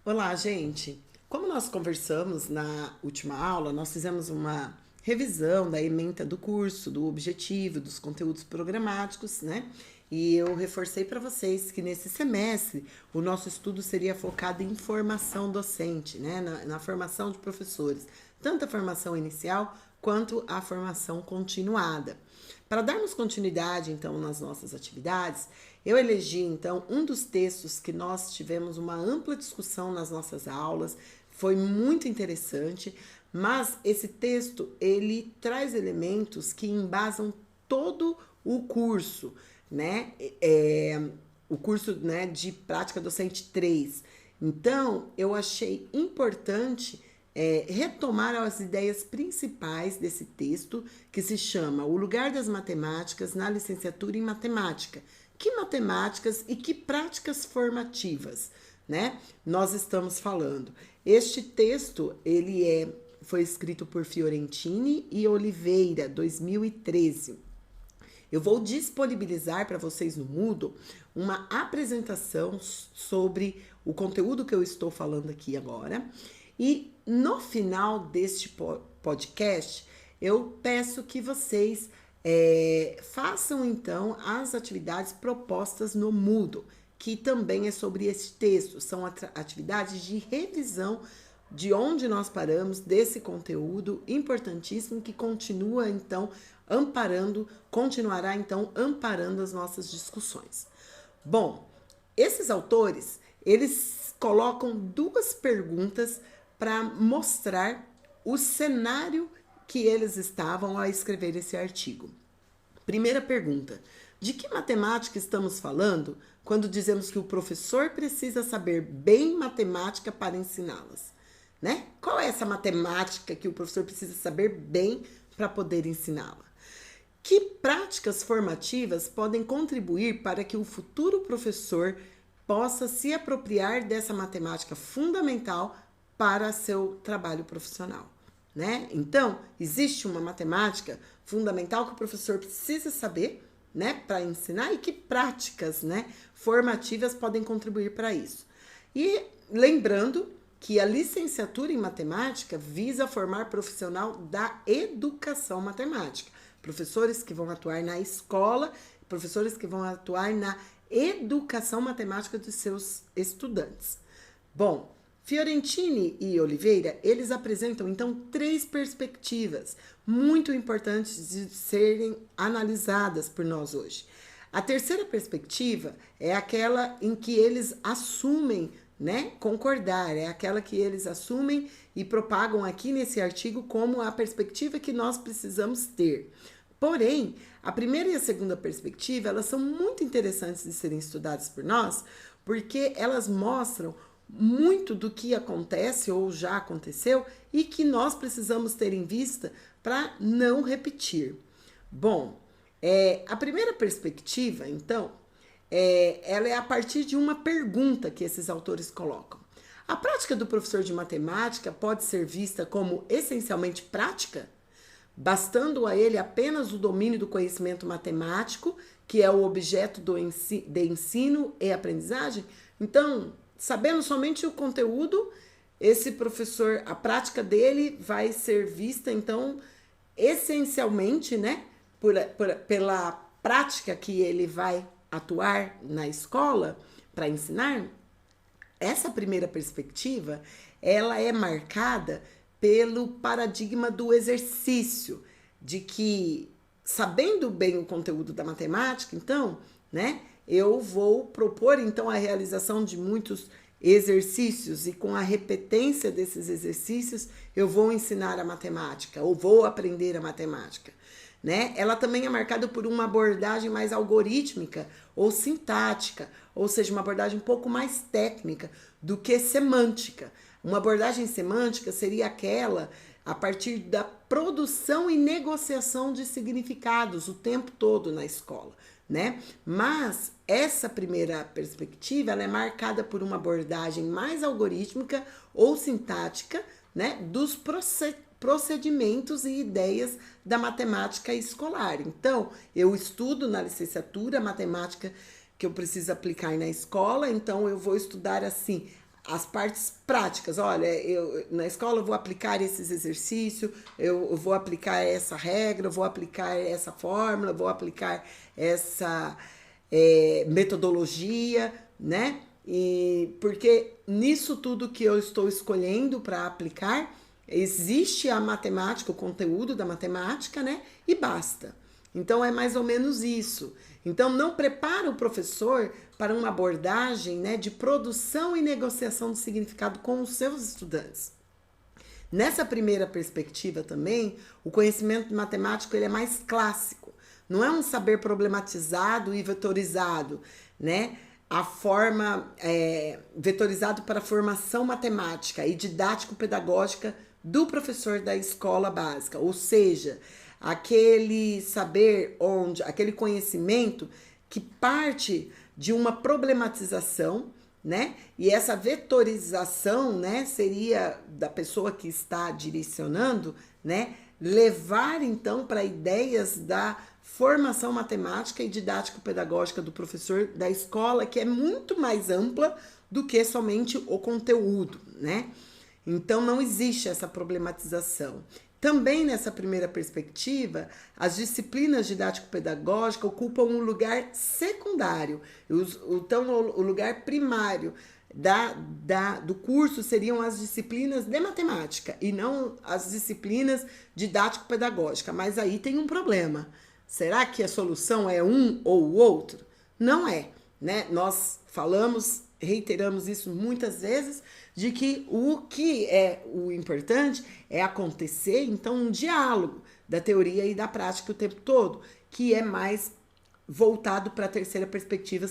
Olá, gente! Como nós conversamos na última aula, nós fizemos uma revisão da ementa do curso, do objetivo, dos conteúdos programáticos, né? E eu reforcei para vocês que nesse semestre o nosso estudo seria focado em formação docente, né? Na formação de professores, tanto a formação inicial quanto a formação continuada. Para darmos continuidade, então, nas nossas atividades, eu elegi, então, um dos textos que nós tivemos uma ampla discussão nas nossas aulas, foi muito interessante, mas esse texto, ele traz elementos que embasam todo o curso, né? O curso, né, de Prática Docente 3. Então, eu achei importante retomar as ideias principais desse texto, que se chama O Lugar das Matemáticas na Licenciatura em Matemática. Que matemáticas e que práticas formativas, né? Nós estamos falando. Este texto, foi escrito por Fiorentini e Oliveira, 2013. Eu vou disponibilizar para vocês no Moodle uma apresentação sobre o conteúdo que eu estou falando aqui agora. E no final deste podcast, eu peço que vocês façam então as atividades propostas no Moodle, que também é sobre esse texto. São atividades de revisão de onde nós paramos desse conteúdo importantíssimo que continua então continuará então amparando as nossas discussões. Bom, esses autores, eles colocam duas perguntas para mostrar o cenário que eles estavam a escrever esse artigo. Primeira pergunta: de que matemática estamos falando quando dizemos que o professor precisa saber bem matemática para ensiná-las? Né? Qual é essa matemática que o professor precisa saber bem para poder ensiná-la? Que práticas formativas podem contribuir para que o futuro professor possa se apropriar dessa matemática fundamental para seu trabalho profissional, né? Então, existe uma matemática fundamental que o professor precisa saber, né, para ensinar, e que práticas, né, formativas podem contribuir para isso. E lembrando que a licenciatura em matemática visa formar profissional da educação matemática, professores que vão atuar na escola, professores que vão atuar na educação matemática dos seus estudantes. Bom, Fiorentini e Oliveira, eles apresentam então três perspectivas muito importantes de serem analisadas por nós hoje. A terceira perspectiva é aquela em que eles assumem, né, concordar, é aquela que eles assumem e propagam aqui nesse artigo como a perspectiva que nós precisamos ter. Porém, a primeira e a segunda perspectiva, elas são muito interessantes de serem estudadas por nós, porque elas mostram muito do que acontece ou já aconteceu e que nós precisamos ter em vista para não repetir. Bom, a primeira perspectiva, então, ela é a partir de uma pergunta que esses autores colocam. A prática do professor de matemática pode ser vista como essencialmente prática, bastando a ele apenas o domínio do conhecimento matemático, que é o objeto de ensino e aprendizagem? Então, sabendo somente o conteúdo, esse professor, a prática dele vai ser vista, então, essencialmente, né, pela prática que ele vai atuar na escola para ensinar. Essa primeira perspectiva, ela é marcada pelo paradigma do exercício, de que, sabendo bem o conteúdo da matemática, então, né, eu vou propor, então, a realização de muitos exercícios e com a repetência desses exercícios eu vou ensinar a matemática ou vou aprender a matemática, né? Ela também é marcada por uma abordagem mais algorítmica ou sintática, ou seja, uma abordagem um pouco mais técnica do que semântica. Uma abordagem semântica seria aquela a partir da produção e negociação de significados o tempo todo na escola, né? Mas essa primeira perspectiva, ela é marcada por uma abordagem mais algorítmica ou sintática, né, dos procedimentos e ideias da matemática escolar. Então, eu estudo na licenciatura matemática que eu preciso aplicar na escola, então eu vou estudar assim as partes práticas. Olha, eu na escola eu vou aplicar esses exercícios, eu vou aplicar essa regra, eu vou aplicar essa fórmula, eu vou aplicar essa metodologia, né? E porque nisso tudo que eu estou escolhendo para aplicar, existe a matemática, o conteúdo da matemática, né? E basta. Então é mais ou menos isso. Então não prepara o professor para uma abordagem, né, de produção e negociação do significado com os seus estudantes. Nessa primeira perspectiva também, o conhecimento matemático ele é mais clássico. Não é um saber problematizado e vetorizado, né? A forma vetorizado para a formação matemática e didático-pedagógica do professor da escola básica, ou seja, aquele saber aquele conhecimento que parte de uma problematização, né? E essa vetorização, né, seria da pessoa que está direcionando, né, levar então para ideias da formação matemática e didático-pedagógica do professor da escola, que é muito mais ampla do que somente o conteúdo, né? Então não existe essa problematização. Também nessa primeira perspectiva, as disciplinas didático-pedagógicas ocupam um lugar secundário. Então, o lugar primário do curso seriam as disciplinas de matemática e não as disciplinas didático-pedagógicas. Mas aí tem um problema. Será que a solução é um ou o outro? Não é, né? Nós reiteramos isso muitas vezes, de que o que é o importante é acontecer, então, um diálogo da teoria e da prática o tempo todo, que é mais voltado para a terceira perspectiva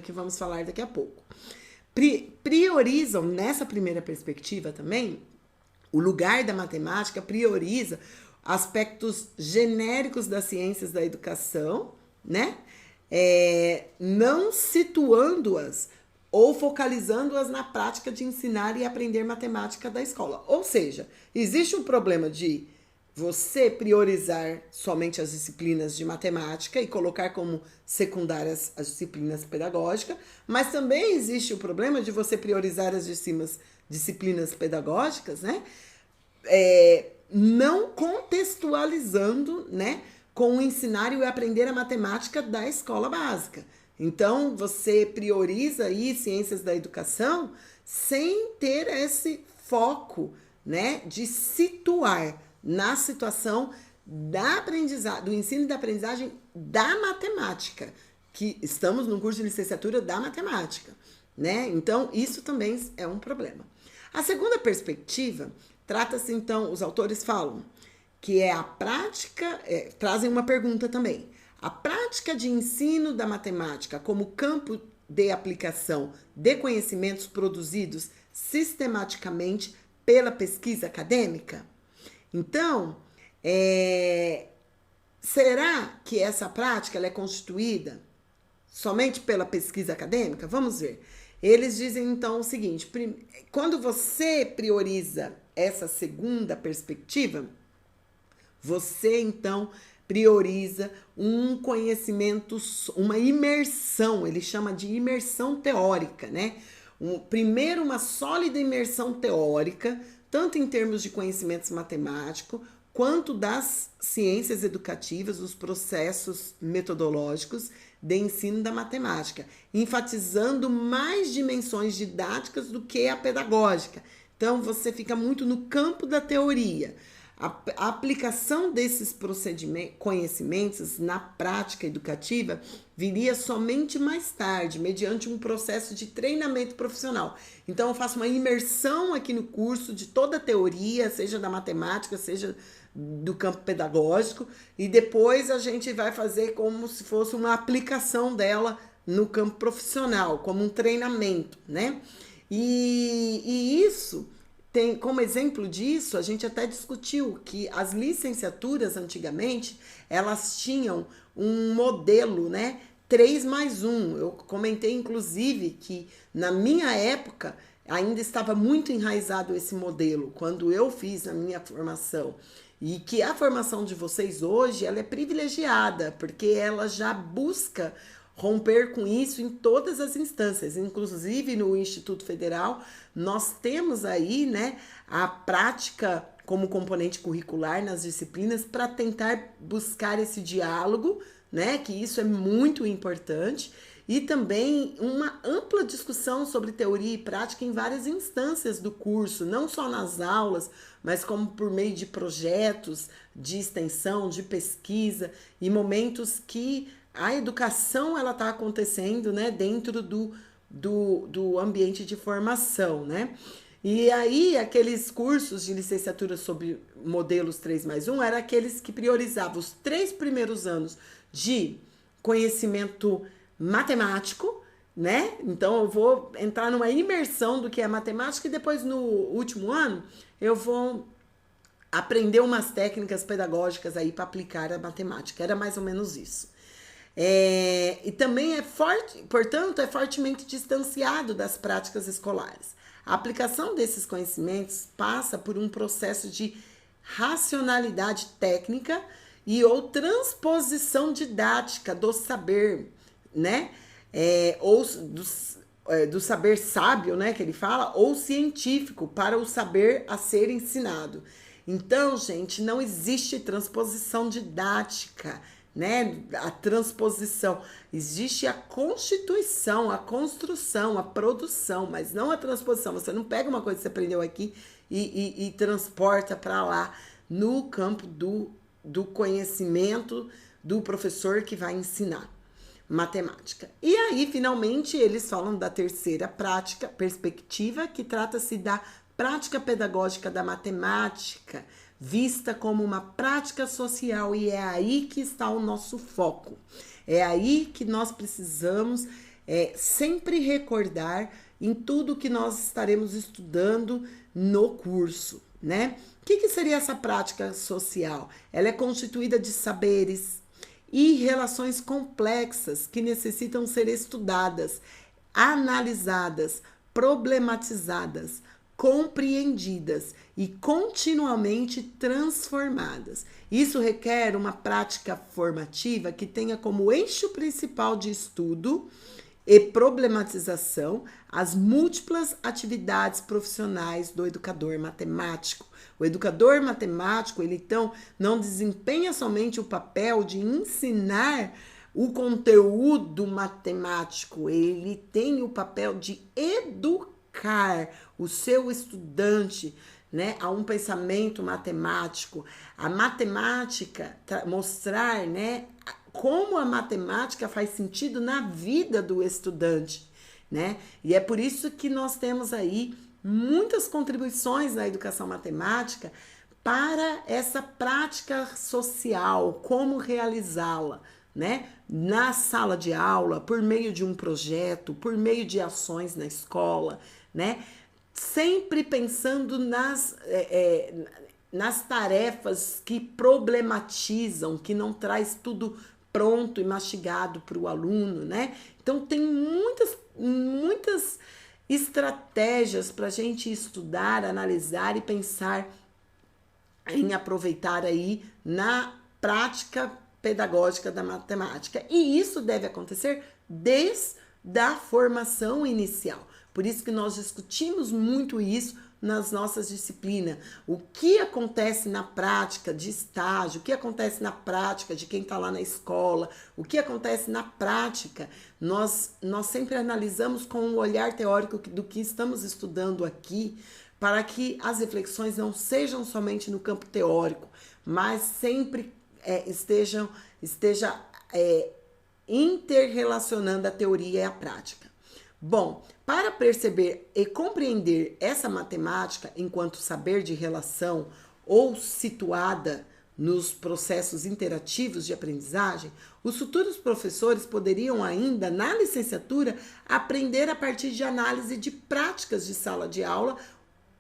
que vamos falar daqui a pouco. Priorizam, nessa primeira perspectiva também, o lugar da matemática prioriza aspectos genéricos das ciências da educação, né? Não situando-as ou focalizando-as na prática de ensinar e aprender matemática da escola. Ou seja, existe um problema de você priorizar somente as disciplinas de matemática e colocar como secundárias as disciplinas pedagógicas, mas também existe o problema de você priorizar as disciplinas pedagógicas, né? Não contextualizando, né, com o ensinar e aprender a matemática da escola básica. Então, você prioriza aí ciências da educação sem ter esse foco, né, de situar na situação do ensino e da aprendizagem da matemática, que estamos no curso de licenciatura da matemática, né? Então, isso também é um problema. A segunda perspectiva trata-se, então, os autores falam que é a prática, trazem uma pergunta também. A prática de ensino da matemática como campo de aplicação de conhecimentos produzidos sistematicamente pela pesquisa acadêmica? Então, será que essa prática ela é constituída somente pela pesquisa acadêmica? Vamos ver. Eles dizem, então, o seguinte, quando você prioriza essa segunda perspectiva, você, então, prioriza um conhecimento, uma imersão, ele chama de imersão teórica, né? Primeiro, uma sólida imersão teórica, tanto em termos de conhecimentos matemáticos, quanto das ciências educativas, os processos metodológicos de ensino da matemática, enfatizando mais dimensões didáticas do que a pedagógica. Então, você fica muito no campo da teoria. A aplicação desses conhecimentos na prática educativa viria somente mais tarde, mediante um processo de treinamento profissional. Então, eu faço uma imersão aqui no curso de toda a teoria, seja da matemática, seja do campo pedagógico, e depois a gente vai fazer como se fosse uma aplicação dela no campo profissional, como um treinamento, né? E isso... Como exemplo disso, a gente até discutiu que as licenciaturas antigamente, elas tinham um modelo, né? 3+1. Eu comentei, inclusive, que na minha época ainda estava muito enraizado esse modelo, quando eu fiz a minha formação. E que a formação de vocês hoje, ela é privilegiada, porque ela já busca romper com isso em todas as instâncias, inclusive no Instituto Federal, nós temos aí, né, a prática como componente curricular nas disciplinas para tentar buscar esse diálogo, né, que isso é muito importante, e também uma ampla discussão sobre teoria e prática em várias instâncias do curso, não só nas aulas, mas como por meio de projetos de extensão, de pesquisa e momentos que a educação ela está acontecendo, né, dentro do ambiente de formação, né? E aí, aqueles cursos de licenciatura sobre modelos 3+1 eram aqueles que priorizavam os 3 primeiros anos de conhecimento matemático, né? Então, eu vou entrar numa imersão do que é matemática e depois, no último ano, eu vou aprender umas técnicas pedagógicas aí para aplicar a matemática. Era mais ou menos isso. E também é forte, portanto, é fortemente distanciado das práticas escolares. A aplicação desses conhecimentos passa por um processo de racionalidade técnica e ou transposição didática do saber, né? Ou do saber sábio, né, que ele fala, ou científico, para o saber a ser ensinado. Então, gente, não existe transposição didática, né? A transposição. Existe a constituição, a construção, a produção, mas não a transposição. Você não pega uma coisa que você aprendeu aqui e transporta para lá no campo do conhecimento do professor que vai ensinar matemática. E aí, finalmente, eles falam da terceira prática, perspectiva, que trata-se da prática pedagógica da matemática, vista como uma prática social, e é aí que está o nosso foco. É aí que nós precisamos sempre recordar em tudo que nós estaremos estudando no curso, né? O que seria essa prática social? Ela é constituída de saberes e relações complexas que necessitam ser estudadas, analisadas, problematizadas, compreendidas e continuamente transformadas. Isso requer uma prática formativa que tenha como eixo principal de estudo e problematização as múltiplas atividades profissionais do educador matemático. O educador matemático, ele então não desempenha somente o papel de ensinar o conteúdo matemático, ele tem o papel de educar o seu estudante, né, a um pensamento matemático. A matemática, mostrar, né, como a matemática faz sentido na vida do estudante, né? E é por isso que nós temos aí muitas contribuições na educação matemática para essa prática social, como realizá-la, né? Na sala de aula, por meio de um projeto, por meio de ações na escola, né? Sempre pensando nas tarefas que problematizam, que não traz tudo pronto e mastigado para o aluno, né? Então, tem muitas estratégias para a gente estudar, analisar e pensar em aproveitar aí na prática pedagógica da matemática. E isso deve acontecer desde a formação inicial. Por isso que nós discutimos muito isso nas nossas disciplinas. O que acontece na prática de estágio, o que acontece na prática de quem está lá na escola, o que acontece na prática, nós sempre analisamos com um olhar teórico do que estamos estudando aqui, para que as reflexões não sejam somente no campo teórico, mas sempre esteja interrelacionando a teoria e a prática. Bom, para perceber e compreender essa matemática enquanto saber de relação ou situada nos processos interativos de aprendizagem, os futuros professores poderiam ainda, na licenciatura, aprender a partir de análise de práticas de sala de aula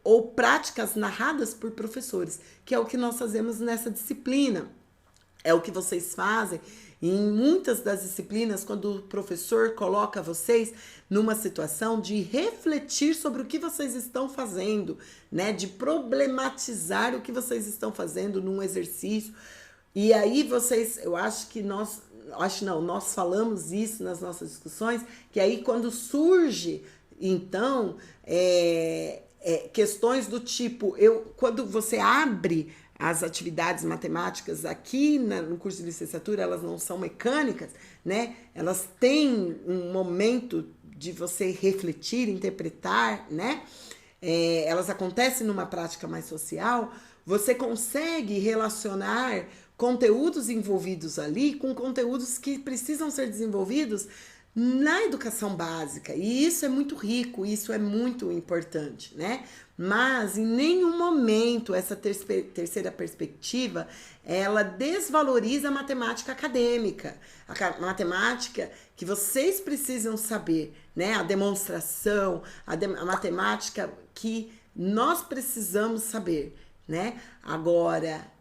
ou práticas narradas por professores, que é o que nós fazemos nessa disciplina. É o que vocês fazem em muitas das disciplinas, quando o professor coloca vocês numa situação de refletir sobre o que vocês estão fazendo, né? De problematizar o que vocês estão fazendo num exercício. E aí eu acho que nós acho não, nós falamos isso nas nossas discussões, que aí quando surge, então, questões do tipo, quando você abre as atividades matemáticas aqui no curso de licenciatura, elas não são mecânicas, né? Elas têm um momento de você refletir, interpretar, né? Elas acontecem numa prática mais social, você consegue relacionar conteúdos envolvidos ali com conteúdos que precisam ser desenvolvidos na educação básica. E isso é muito rico, isso é muito importante, né? Mas em nenhum momento essa terceira perspectiva, ela desvaloriza a matemática acadêmica, a matemática que vocês precisam saber, né? A demonstração, a matemática que nós precisamos saber, né? Agora,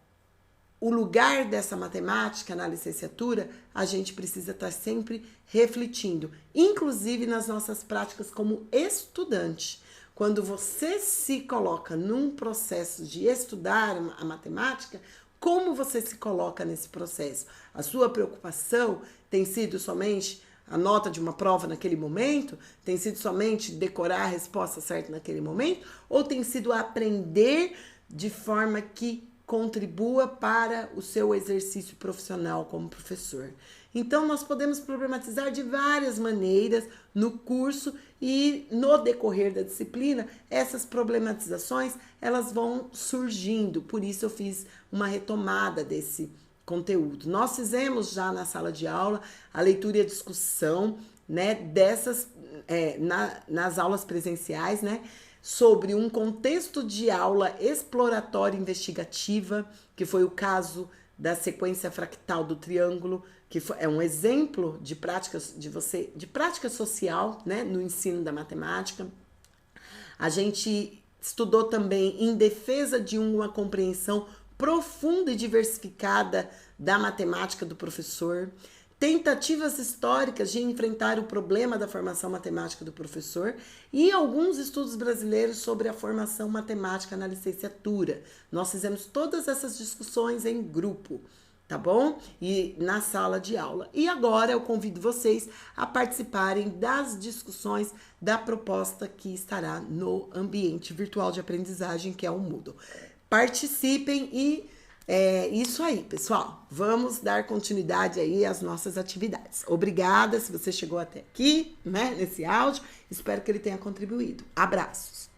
o lugar dessa matemática na licenciatura, a gente precisa estar sempre refletindo, inclusive nas nossas práticas como estudante. Quando você se coloca num processo de estudar a matemática, como você se coloca nesse processo? A sua preocupação tem sido somente a nota de uma prova naquele momento? Tem sido somente decorar a resposta certa naquele momento? Ou tem sido aprender de forma que contribua para o seu exercício profissional como professor? Então, nós podemos problematizar de várias maneiras no curso e no decorrer da disciplina, essas problematizações, elas vão surgindo. Por isso eu fiz uma retomada desse conteúdo. Nós fizemos já na sala de aula a leitura e a discussão, né, dessas, nas aulas presenciais, né, sobre um contexto de aula exploratória investigativa, que foi o caso da sequência fractal do triângulo, que é um exemplo de prática social, né, no ensino da matemática. A gente estudou também em defesa de uma compreensão profunda e diversificada da matemática do professor, tentativas históricas de enfrentar o problema da formação matemática do professor e alguns estudos brasileiros sobre a formação matemática na licenciatura. Nós fizemos todas essas discussões em grupo, tá bom? E na sala de aula. E agora eu convido vocês a participarem das discussões da proposta que estará no ambiente virtual de aprendizagem, que é o Moodle. Participem e é isso aí, pessoal. Vamos dar continuidade aí às nossas atividades. Obrigada se você chegou até aqui, né, nesse áudio. Espero que ele tenha contribuído. Abraços.